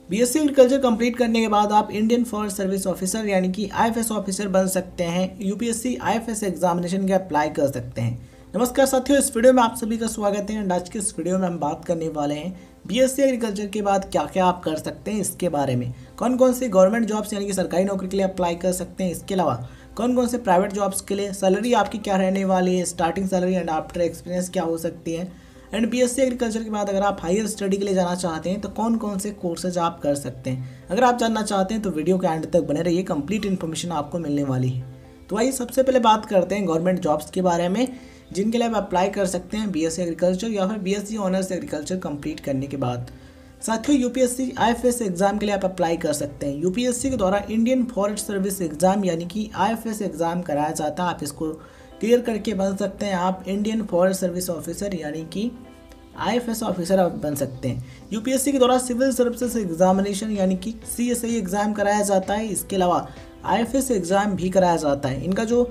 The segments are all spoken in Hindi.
बीएससी एग्रीकल्चर कंप्लीट करने के बाद आप इंडियन फॉरेस्ट सर्विस ऑफिसर यानी कि आईएफएस ऑफिसर बन सकते हैं। यूपीएससी आईएफएस एग्जामिनेशन के अप्लाई कर सकते हैं। नमस्कार साथियों, इस वीडियो में आप सभी का स्वागत है। आज के इस वीडियो में हम बात करने वाले हैं बीएससी एग्रीकल्चर के बाद क्या क्या आप कर सकते हैं, इसके बारे में। कौन कौन से गवर्नमेंट जॉब्स यानी कि सरकारी नौकरी के लिए अप्लाई कर सकते हैं, इसके अलावा कौन कौन से प्राइवेट जॉब्स के लिए सैलरी आपकी क्या रहने वाली है, starting salary and after experience क्या हो सकती है, एंड बीएससी एग्रीकल्चर के बाद अगर आप हायर स्टडी के लिए जाना चाहते हैं तो कौन कौन से कोर्सेज आप कर सकते हैं। अगर आप जानना चाहते हैं तो वीडियो के एंड तक बने रहिए, कंप्लीट इन्फॉर्मेशन आपको मिलने वाली है। तो आइए सबसे पहले बात करते हैं गवर्नमेंट जॉब्स के बारे में जिनके लिए आप अप्लाई कर सकते हैं बीएससी एग्रीकल्चर या फिर बीएससी ऑनर्स एग्रीकल्चर कंप्लीट करने के बाद। साथियों, यूपीएससी आईएफएस एग्जाम के लिए आप अप्लाई कर सकते हैं। यूपीएससी के द्वारा इंडियन फॉरेस्ट सर्विस एग्जाम यानी कि आईएफएस एग्जाम कराया जाता है। आप इसको क्लियर करके बन सकते हैं आप इंडियन फॉरेस्ट सर्विस ऑफिसर यानी कि आईएफएस ऑफिसर आप बन सकते हैं। यूपीएससी के द्वारा सिविल सर्विसेज एग्जामिनेशन यानी कि सीएसआई एग्जाम कराया जाता है। इसके अलावा आईएफएस एग्जाम भी कराया जाता है। इनका जो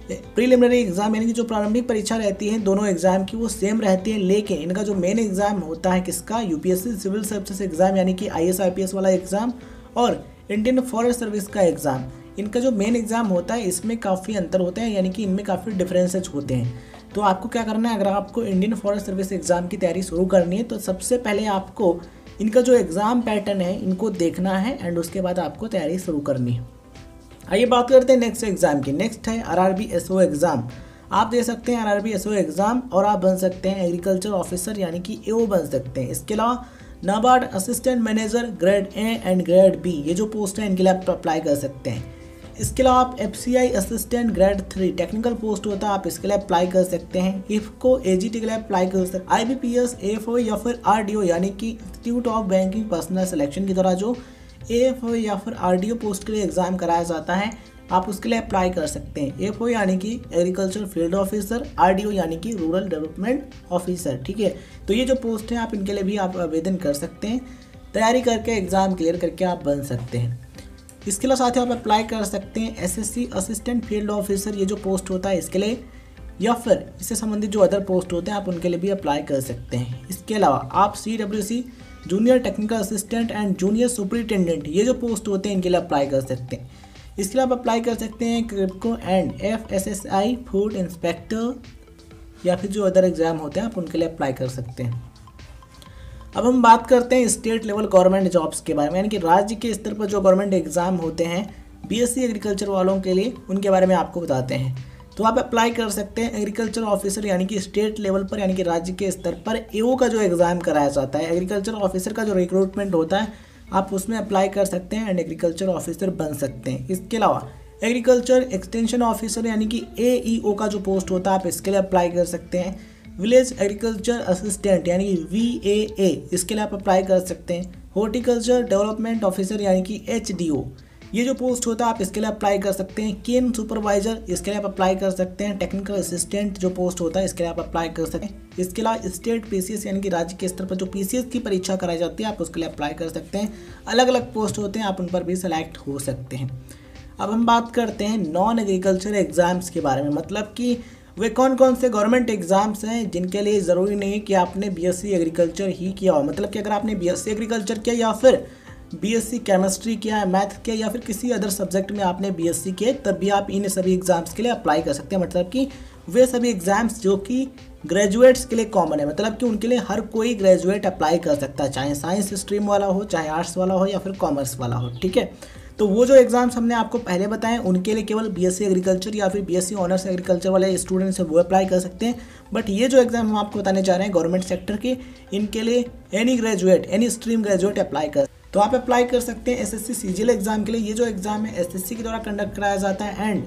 प्रीलिमिनरी एग्जाम यानी कि जो प्रारंभिक परीक्षा रहती है दोनों एग्जाम की वो सेम रहती है, लेकिन इनका जो मेन एग्जाम होता है किसका, यूपीएससी सिविल सर्विसेज एग्जाम यानी कि आईएएस आईपीएस वाला एग्जाम और इंडियन फॉरेस्ट सर्विस का एग्जाम, इनका जो मेन एग्जाम होता है इसमें काफ़ी अंतर होते हैं, यानी कि इनमें काफ़ी डिफरेंसेज होते हैं। तो आपको क्या करना है, अगर आपको इंडियन फॉरेस्ट सर्विस एग्जाम की तैयारी शुरू करनी है तो सबसे पहले आपको इनका जो एग्ज़ाम पैटर्न है इनको देखना है एंड उसके बाद आपको तैयारी शुरू करनी है। आइए बात करते हैं नेक्स्ट एग्जाम की। नेक्स्ट है आरआरबी एसओ एग्जाम। आप दे सकते हैं आरआरबी एसओ एग्जाम और आप बन सकते हैं एग्रीकल्चर ऑफिसर यानी कि एओ बन सकते हैं। इसके अलावा NABARD assistant manager grade A and grade B, ये जो पोस्ट है इनके लिए आप अप्लाई कर सकते हैं। इसके अलावा आप FCI assistant grade 3 technical post होता है, आप इसके लिए अप्लाई कर सकते हैं। इफको एजीटी के लिए अप्लाई कर सकते हैं। आईबीपीएस, एएफओ या फिर आरडीओ यानी कि institute of banking personal selection के द्वारा जो एएफओ या फिर आरडीओ पोस्ट के लिए एग्जाम कराया जाता है आप उसके लिए अप्लाई कर सकते हैं। एएफओ यानी कि एग्रीकल्चर फील्ड ऑफिसर, आरडीओ यानी कि रूरल डेवलपमेंट ऑफिसर, ठीक है। तो ये जो पोस्ट है आप इनके लिए भी आप आवेदन कर सकते हैं। तैयारी करके एग्जाम क्लियर करके आप बन सकते हैं। इसके अलावा साथ ही आप अप्लाई कर सकते हैं एसएससी असिस्टेंट फील्ड ऑफिसर, ये जो पोस्ट होता है इसके लिए, या फिर इससे संबंधित जो अदर पोस्ट होते हैं आप उनके लिए भी अप्लाई कर सकते हैं। इसके अलावा आप CWC junior technical assistant and junior superintendent, ये जो पोस्ट होते हैं इनके लिए अप्लाई कर सकते हैं। इसके लिए आप अप्लाई कर सकते हैं Kribhco and FSSI food inspector या फिर जो अदर एग्जाम होते हैं आप उनके लिए अप्लाई कर सकते हैं। अब हम बात करते हैं स्टेट लेवल गवर्नमेंट जॉब्स के बारे में, यानी कि राज्य के स्तर पर जो गवर्नमेंट एग्जाम होते हैं बीएससी एग्रीकल्चर वालों के लिए, उनके बारे में आपको बताते हैं। तो आप अप्लाई कर सकते हैं एग्रीकल्चर ऑफिसर यानी कि स्टेट लेवल पर यानी कि राज्य के स्तर पर एओ का जो एग्ज़ाम कराया जाता है, एग्रीकल्चर ऑफिसर का जो रिक्रूटमेंट होता है आप उसमें अप्लाई कर सकते हैं एंड एग्रीकल्चर ऑफिसर बन सकते हैं। इसके अलावा एग्रीकल्चर एक्सटेंशन ऑफिसर यानी कि एईओ का जो पोस्ट होता है आप इसके लिए अप्लाई कर सकते हैं। विलेज एग्रीकल्चर असिस्टेंट यानी कि वीएए, इसके लिए आप अप्लाई कर सकते हैं। हॉर्टिकल्चर डेवलपमेंट ऑफिसर यानी कि एचडीओ, ये जो पोस्ट होता है आप इसके लिए अप्लाई कर सकते हैं। केन सुपरवाइजर, इसके लिए आप अप्लाई कर सकते हैं। टेक्निकल असिस्टेंट जो पोस्ट होता है इसके लिए आप अप्लाई कर सकते हैं। इसके अलावा स्टेट पीसीएस यानी कि राज्य के स्तर पर जो पीसीएस की परीक्षा कराई जाती है आप उसके लिए अप्लाई कर सकते हैं। अलग अलग पोस्ट होते हैं, आप उन पर भी सिलेक्ट हो सकते हैं। अब हम बात करते हैं नॉन एग्रीकल्चर एग्जाम्स के बारे में, मतलब कि वे कौन कौन से गवर्नमेंट एग्जाम्स हैं जिनके लिए ज़रूरी नहीं कि आपने बीएससी एग्रीकल्चर ही किया हो। मतलब कि अगर आपने बीएससी एग्रीकल्चर किया या फिर बीएससी केमिस्ट्री किया है, मैथ किया या फिर किसी अदर सब्जेक्ट में आपने बीएससी किए, तब भी आप इन सभी एग्जाम्स के लिए अप्लाई कर सकते हैं। मतलब कि वे सभी एग्जाम्स जो कि ग्रेजुएट्स के लिए कॉमन है, मतलब कि उनके लिए हर कोई ग्रेजुएट अप्लाई कर सकता है, चाहे साइंस स्ट्रीम वाला हो, चाहे आर्ट्स वाला हो या फिर कॉमर्स वाला हो, ठीक है। तो वो जो एग्जाम्स हमने आपको पहले बताएं उनके लिए केवल बीएससी एग्रीकल्चर या फिर बीएससी ऑनर्स एग्रीकल्चर वाले स्टूडेंट्स हैं वो अप्लाई कर सकते हैं। बट ये जो एग्जाम हम आपको बताने जा रहे हैं गवर्नमेंट सेक्टर के, इनके लिए any graduate, any stream graduate apply कर, तो आप अप्लाई कर सकते हैं एसएससी सीजीएल एग्जाम के लिए। ये जो एग्जाम है एसएससी के द्वारा कंडक्ट कराया जाता है एंड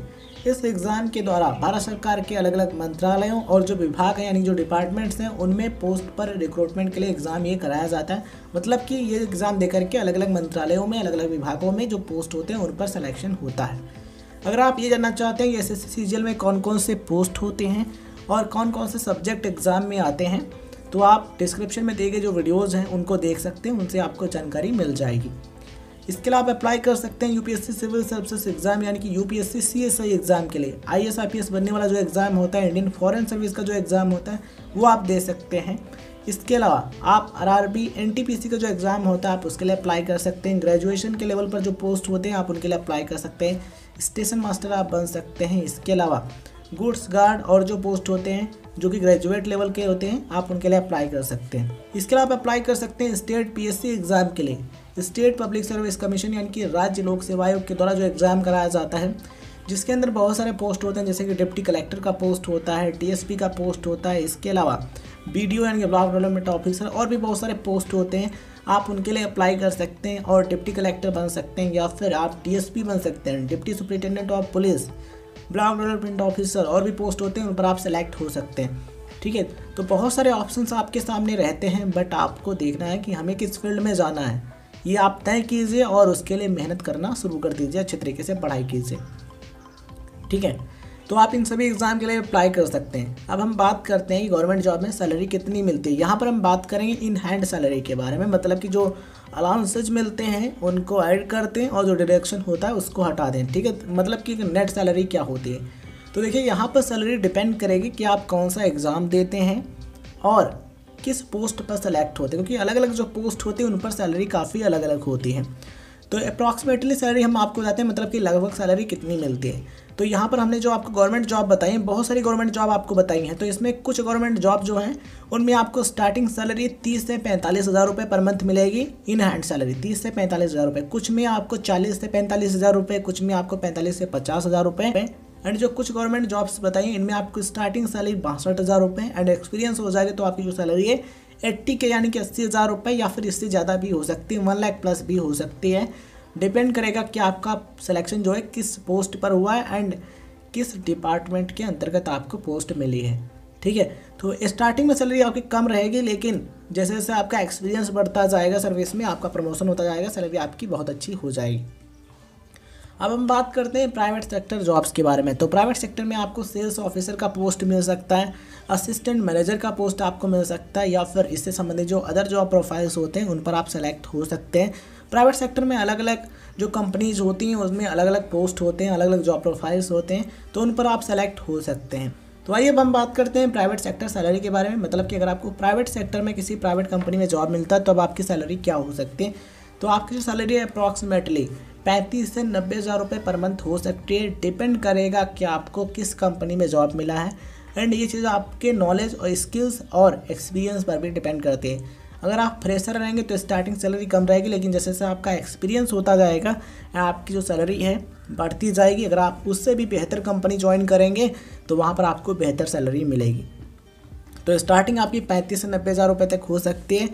इस एग्ज़ाम के द्वारा भारत सरकार के अलग अलग मंत्रालयों और जो विभाग हैं यानी जो डिपार्टमेंट्स हैं उनमें पोस्ट पर रिक्रूटमेंट के लिए एग्ज़ाम ये कराया जाता है। मतलब कि ये एग्ज़ाम देकर के अलग अलग मंत्रालयों में, अलग अलग विभागों में जो पोस्ट होते हैं उन पर सिलेक्शन होता है। अगर आप ये जानना चाहते हैं कि एसएससी सीजीएल में कौन कौन से पोस्ट होते हैं और कौन कौन से सब्जेक्ट एग्ज़ाम में आते हैं, तो आप डिस्क्रिप्शन में दिए गए जो वीडियोज़ हैं उनको देख सकते हैं, उनसे आपको जानकारी मिल जाएगी। इसके अलावा आप अप्लाई कर सकते हैं यूपीएससी सिविल सर्विसेज एग्जाम यानी कि यूपीएससी सीएसआई एग्जाम के लिए। आईएएस आईपीएस बनने वाला जो एग्जाम होता है, इंडियन फॉरेन सर्विस का जो एग्जाम होता है वो आप दे सकते हैं। इसके अलावा आप RRB NTPC का जो एग्ज़ाम होता है आप उसके लिए अप्लाई कर सकते हैं। ग्रेजुएशन के लेवल पर जो पोस्ट होते हैं आप उनके लिए अप्लाई कर सकते हैं। स्टेशन मास्टर आप बन सकते हैं। इसके अलावा गुड्स गार्ड और जो पोस्ट होते हैं जो कि ग्रेजुएट लेवल के होते हैं आप उनके लिए अप्लाई कर सकते हैं। इसके अलावा आप अप्लाई कर सकते हैं स्टेट PSC एग्ज़ाम के लिए। स्टेट पब्लिक सर्विस कमीशन यानी कि राज्य लोक सेवा आयोग के द्वारा जो एग्ज़ाम कराया जाता है, जिसके अंदर बहुत सारे पोस्ट होते हैं, जैसे कि डिप्टी कलेक्टर का पोस्ट होता है, TSP का पोस्ट होता है। इसके अलावा BDO यानी कि ब्लॉक डेवलपमेंट ऑफिसर और भी बहुत सारे पोस्ट होते हैं, आप उनके लिए अप्लाई कर सकते हैं और डिप्टी कलेक्टर बन सकते हैं या फिर आप TSP बन सकते हैं, deputy superintendent of police, block development officer और भी पोस्ट होते हैं, उन पर आप सेलेक्ट हो सकते हैं। ठीक है, तो बहुत सारे ऑप्शंस आपके सामने रहते हैं, बट आपको देखना है कि हमें किस फील्ड में जाना है, ये आप तय कीजिए और उसके लिए मेहनत करना शुरू कर दीजिए, अच्छे तरीके से पढ़ाई कीजिए। ठीक है, तो आप इन सभी एग्ज़ाम के लिए अप्लाई कर सकते हैं। अब हम बात करते हैं कि गवर्नमेंट जॉब में सैलरी कितनी मिलती है। यहाँ पर हम बात करेंगे इन हैंड सैलरी के बारे में, मतलब कि जो अलाउंसेज मिलते हैं उनको ऐड करते हैं और जो डिडक्शन होता है उसको हटा दें। ठीक है, मतलब कि नेट सैलरी क्या होती है। तो देखिए, यहाँ पर सैलरी डिपेंड करेगी कि आप कौन सा एग्ज़ाम देते हैं और किस पोस्ट पर सेलेक्ट होते हैं, क्योंकि अलग अलग जो पोस्ट होती है उन पर सैलरी काफ़ी अलग अलग होती है। तो अप्रॉक्सीमेटली सैलरी हम आपको बताते हैं, मतलब कि लगभग सैलरी कितनी मिलती है। तो यहाँ पर हमने जो आपको गवर्नमेंट जॉब बताई है, बहुत सारी गवर्नमेंट जॉब आपको बताई हैं, तो इसमें कुछ गवर्नमेंट जॉब जो हैं उनमें आपको स्टार्टिंग सैलरी 30 से 45 हज़ार रुपये पर मंथ मिलेगी। इन हैंड सैलरी 30 से 45 हज़ार रुपये, कुछ में आपको 40 से 45 हज़ार रुपये, कुछ में आपको 45 से 50 हज़ार रुपये। एंड जो कुछ गवर्नमेंट जॉब्स बताइए इनमें आपको स्टार्टिंग सैलरी 62 हज़ार रुपये एंड एक्सपीरियंस हो जाएगी तो आपकी जो सैलरी है 80 के यानी कि 80 हज़ार रुपये या फिर इससे ज़्यादा भी हो सकती है, 1 लाख प्लस भी हो सकती है। डिपेंड करेगा कि आपका सिलेक्शन जो है किस पोस्ट पर हुआ है एंड किस डिपार्टमेंट के अंतर्गत आपको पोस्ट मिली है। ठीक है, तो स्टार्टिंग में सैलरी आपकी कम रहेगी, लेकिन जैसे जैसे आपका एक्सपीरियंस बढ़ता जाएगा सर्विस में, आपका प्रमोशन होता जाएगा, सैलरी आपकी बहुत अच्छी हो जाएगी। अब हम बात करते हैं प्राइवेट सेक्टर जॉब्स के बारे में। तो प्राइवेट सेक्टर में आपको सेल्स ऑफिसर का पोस्ट मिल सकता है, असिस्टेंट मैनेजर का पोस्ट आपको मिल सकता है, या फिर इससे संबंधित जो अदर जॉब प्रोफाइल्स होते हैं उन पर आप सेलेक्ट हो सकते हैं। प्राइवेट सेक्टर में अलग अलग जो कंपनीज होती हैं उसमें अलग अलग पोस्ट होते हैं, अलग अलग जॉब प्रोफाइल्स होते हैं, तो उन पर आप सेलेक्ट हो सकते हैं। तो आइए अब हम बात करते हैं प्राइवेट सेक्टर सैलरी के बारे में, मतलब कि अगर आपको प्राइवेट सेक्टर में किसी प्राइवेट कंपनी में जॉब मिलता है तो अब आपकी सैलरी क्या हो सकती है। तो आपकी जो सैलरी है अप्रॉक्सीमेटली 35 से 90 हज़ार रुपये पर मंथ हो सकती है। डिपेंड करेगा कि आपको किस कंपनी में जॉब मिला है एंड ये चीज़ आपके नॉलेज और स्किल्स और एक्सपीरियंस पर भी डिपेंड करती है। अगर आप फ्रेशर रहेंगे तो स्टार्टिंग सैलरी कम रहेगी, लेकिन जैसे जैसे आपका एक्सपीरियंस होता जाएगा आपकी जो सैलरी है बढ़ती जाएगी। अगर आप उससे भी बेहतर कंपनी ज्वाइन करेंगे तो वहाँ पर आपको बेहतर सैलरी मिलेगी। तो स्टार्टिंग आपकी 35 से 90 हज़ार रुपये तक हो सकती है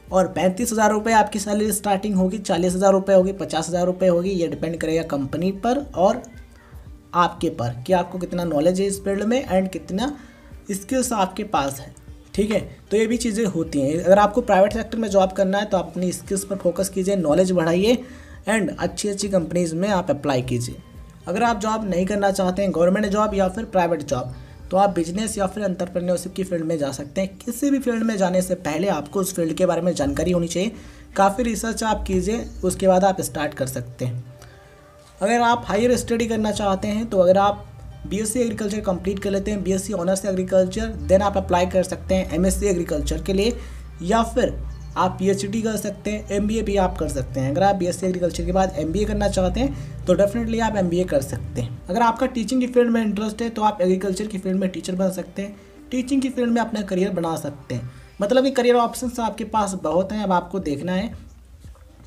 और 35 हज़ार रुपये आपकी सैलरी स्टार्टिंग होगी, 40 हज़ार रुपये होगी, 50 हज़ार रुपये होगी। ये डिपेंड करेगा कंपनी पर और आपके पर कि आपको कितना नॉलेज है इस फील्ड में एंड कितना स्किल्स आपके पास है। ठीक है, तो ये भी चीज़ें होती हैं। अगर आपको प्राइवेट सेक्टर में जॉब करना है तो आप अपनी स्किल्स पर फोकस कीजिए, नॉलेज बढ़ाइए एंड अच्छी अच्छी कंपनीज़ में आप अप्लाई कीजिए। अगर आप जॉब नहीं करना चाहते हैं, गवर्नमेंट जॉब या फिर प्राइवेट जॉब, तो आप बिजनेस या फिर एंटरप्रेन्योरशिप की फील्ड में जा सकते हैं। किसी भी फील्ड में जाने से पहले आपको उस फील्ड के बारे में जानकारी होनी चाहिए, काफ़ी रिसर्च आप कीजिए, उसके बाद आप स्टार्ट कर सकते हैं। अगर आप हायर स्टडी करना चाहते हैं तो अगर आप BSc एग्रीकल्चर कंप्लीट कर लेते हैं, BSc ऑनर्स एग्रीकल्चर, देन आप अप्लाई कर सकते हैं MSc एग्रीकल्चर के लिए, या फिर आप PhD कर सकते हैं, MBA भी आप कर सकते हैं। अगर आप BSc एग्रीकल्चर के बाद MBA करना चाहते हैं तो डेफिनेटली आप MBA कर सकते हैं। अगर आपका टीचिंग की फील्ड में इंटरेस्ट है तो आप एग्रीकल्चर की फील्ड में टीचर बन सकते हैं, टीचिंग की फील्ड में अपना करियर बना सकते हैं। मतलब कि करियर ऑप्शंस आपके पास बहुत हैं। अब आपको देखना है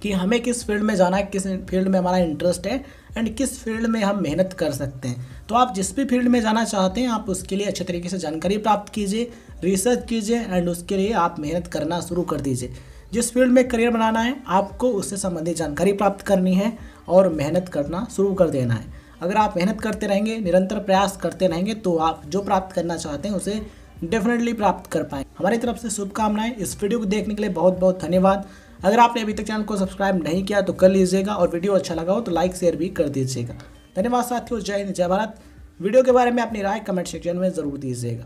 कि हमें किस फील्ड में जाना है, किस फील्ड में हमारा इंटरेस्ट है एंड किस फील्ड में हम मेहनत कर सकते हैं। तो आप जिस भी फील्ड में जाना चाहते हैं आप उसके लिए अच्छे तरीके से जानकारी प्राप्त कीजिए, रिसर्च कीजिए एंड उसके लिए आप मेहनत करना शुरू कर दीजिए। जिस फील्ड में करियर बनाना है आपको उससे संबंधित जानकारी प्राप्त करनी है और मेहनत करना शुरू कर देना है। अगर आप मेहनत करते रहेंगे, निरंतर प्रयास करते रहेंगे तो आप जो प्राप्त करना चाहते हैं उसे डेफिनेटली प्राप्त कर पाएँ। हमारी तरफ से शुभकामनाएं। इस वीडियो को देखने के लिए बहुत बहुत धन्यवाद। अगर आपने अभी तक चैनल को सब्सक्राइब नहीं किया तो कर लीजिएगा और वीडियो अच्छा लगा हो तो लाइक शेयर भी कर दीजिएगा। धन्यवाद साथियों, जय हिंद जय भारत। वीडियो के बारे में अपनी राय कमेंट सेक्शन में ज़रूर दीजिएगा।